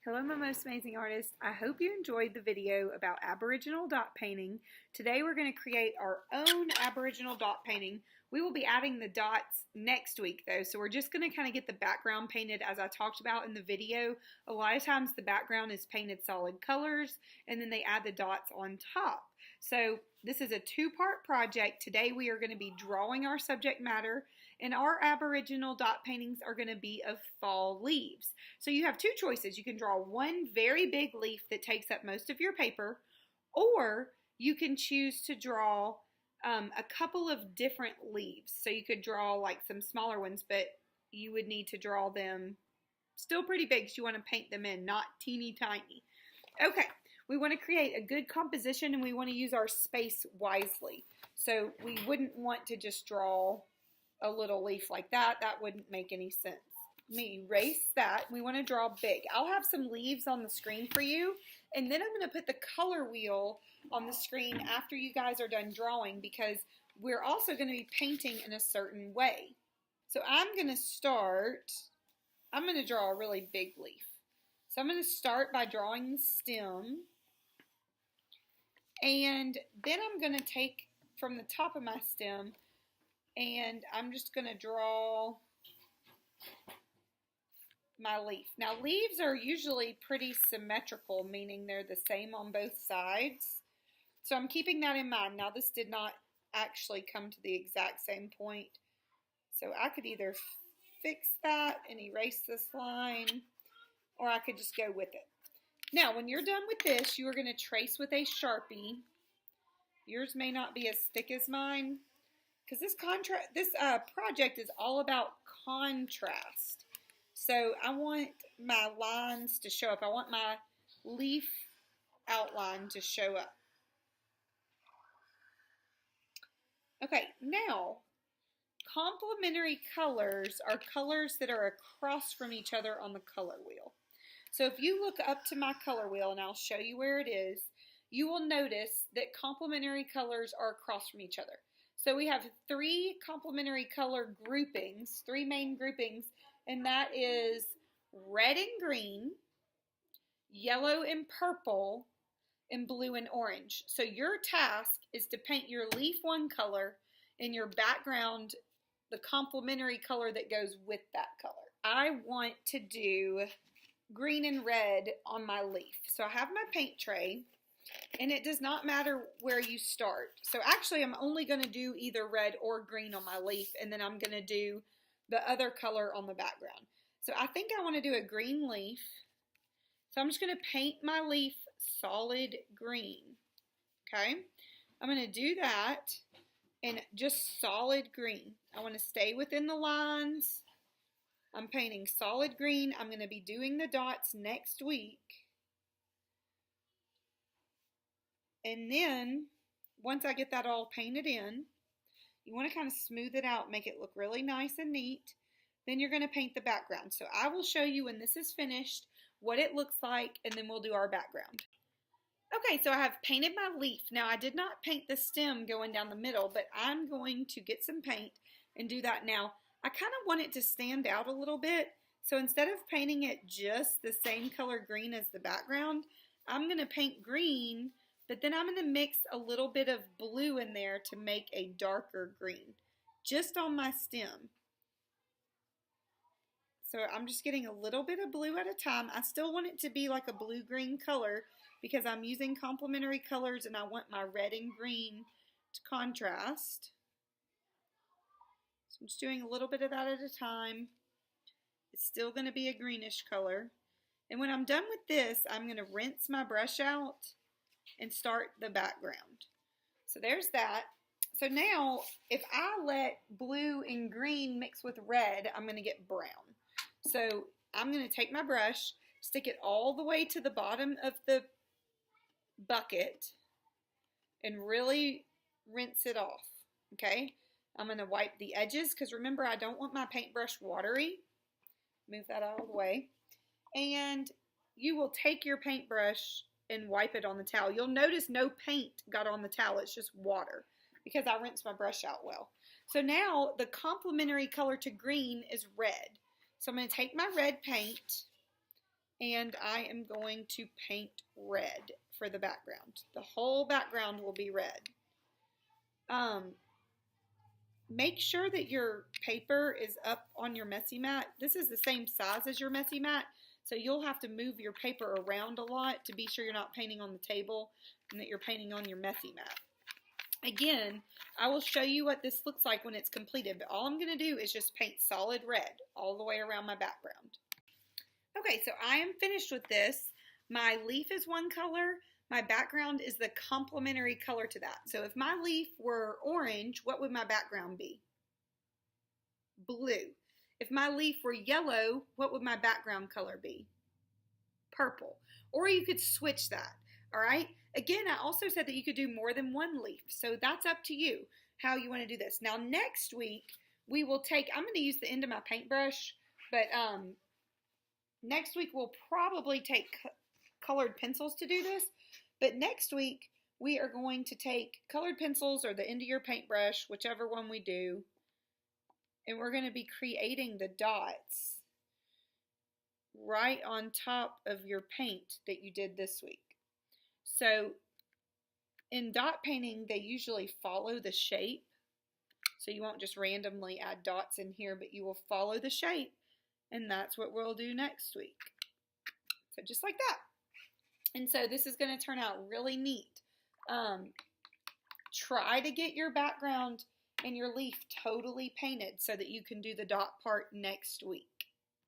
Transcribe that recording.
Hello my most amazing artists. I hope you enjoyed the video about Aboriginal dot painting. Today we're going to create our own Aboriginal dot painting. We will be adding the dots next week though, so we're just going to kind of get the background painted as I talked about in the video. A lot of times the background is painted solid colors and then they add the dots on top. So this is a two-part project. Today we are going to be drawing our subject matter, and our Aboriginal dot paintings are going to be of fall leaves. So you have two choices. You can draw one very big leaf that takes up most of your paper, or you can choose to draw a couple of different leaves. So you could draw like some smaller ones, but you would need to draw them still pretty big because you want to paint them in, not teeny tiny. Okay. We want to create a good composition and we want to use our space wisely. So we wouldn't want to just draw a little leaf like that. That wouldn't make any sense. Let me erase that. We want to draw big. I'll have some leaves on the screen for you, and then I'm going to put the color wheel on the screen after you guys are done drawing because we're also going to be painting in a certain way. So I'm going to draw a really big leaf. So I'm going to start by drawing the stem. And then I'm going to take from the top of my stem and I'm just going to draw my leaf. Now leaves are usually pretty symmetrical, meaning they're the same on both sides. So I'm keeping that in mind. Now this did not actually come to the exact same point. So I could either fix that and erase this line, or I could just go with it. Now, when you're done with this, you are going to trace with a Sharpie. Yours may not be as thick as mine, because this project is all about contrast. So I want my lines to show up. I want my leaf outline to show up. Okay, now, complementary colors are colors that are across from each other on the color wheel. So if you look up to my color wheel, and I'll show you where it is, you will notice that complementary colors are across from each other. So we have three complementary color groupings, three main groupings, and that is red and green, yellow and purple, and blue and orange. So your task is to paint your leaf one color and your background the complementary color that goes with that color. I want to do green and red on my leaf. So I have my paint tray, and it does not matter where you start. So actually I'm only going to do either red or green on my leaf, and then I'm going to do the other color on the background. So I think I want to do a green leaf. So I'm just going to paint my leaf solid green. Okay, I'm going to do that in just solid green. I want to stay within the lines. I'm painting solid green. I'm going to be doing the dots next week. And then, once I get that all painted in, you want to kind of smooth it out, make it look really nice and neat. Then you're going to paint the background. So I will show you when this is finished what it looks like, and then we'll do our background. Okay, so I have painted my leaf. Now, I did not paint the stem going down the middle, but I'm going to get some paint and do that now. I kind of want it to stand out a little bit, so instead of painting it just the same color green as the background, I'm going to paint green, but then I'm going to mix a little bit of blue in there to make a darker green, just on my stem. So I'm just getting a little bit of blue at a time. I still want it to be like a blue-green color because I'm using complementary colors and I want my red and green to contrast. So I'm just doing a little bit of that at a time. It's still going to be a greenish color. And when I'm done with this, I'm going to rinse my brush out and start the background. So there's that. So now, if I let blue and green mix with red, I'm going to get brown. So I'm going to take my brush, stick it all the way to the bottom of the bucket, and really rinse it off. Okay? I'm going to wipe the edges because remember, I don't want my paintbrush watery. Move that out of the way. And you will take your paintbrush and wipe it on the towel. You'll notice no paint got on the towel. It's just water because I rinsed my brush out well. So now the complementary color to green is red. So I'm going to take my red paint and I am going to paint red for the background. The whole background will be red. Make sure that your paper is up on your messy mat. This is the same size as your messy mat, so you'll have to move your paper around a lot to be sure you're not painting on the table and that you're painting on your messy mat. Again, I will show you what this looks like when it's completed, but all I'm going to do is just paint solid red all the way around my background. Okay, so I am finished with this. My leaf is one color. My background is the complementary color to that. So if my leaf were orange, what would my background be? Blue. If my leaf were yellow, what would my background color be? Purple. Or you could switch that, all right? Again, I also said that you could do more than one leaf, so that's up to you how you want to do this. Now, next week, we will take, I'm going to use the end of my paintbrush, but next week we'll probably take colored pencils to do this. But next week, we are going to take colored pencils or the end of your paintbrush, whichever one we do, and we're going to be creating the dots right on top of your paint that you did this week. So in dot painting, they usually follow the shape. So you won't just randomly add dots in here, but you will follow the shape, and that's what we'll do next week. So just like that. And so this is going to turn out really neat. Try to get your background and your leaf totally painted so that you can do the dot part next week.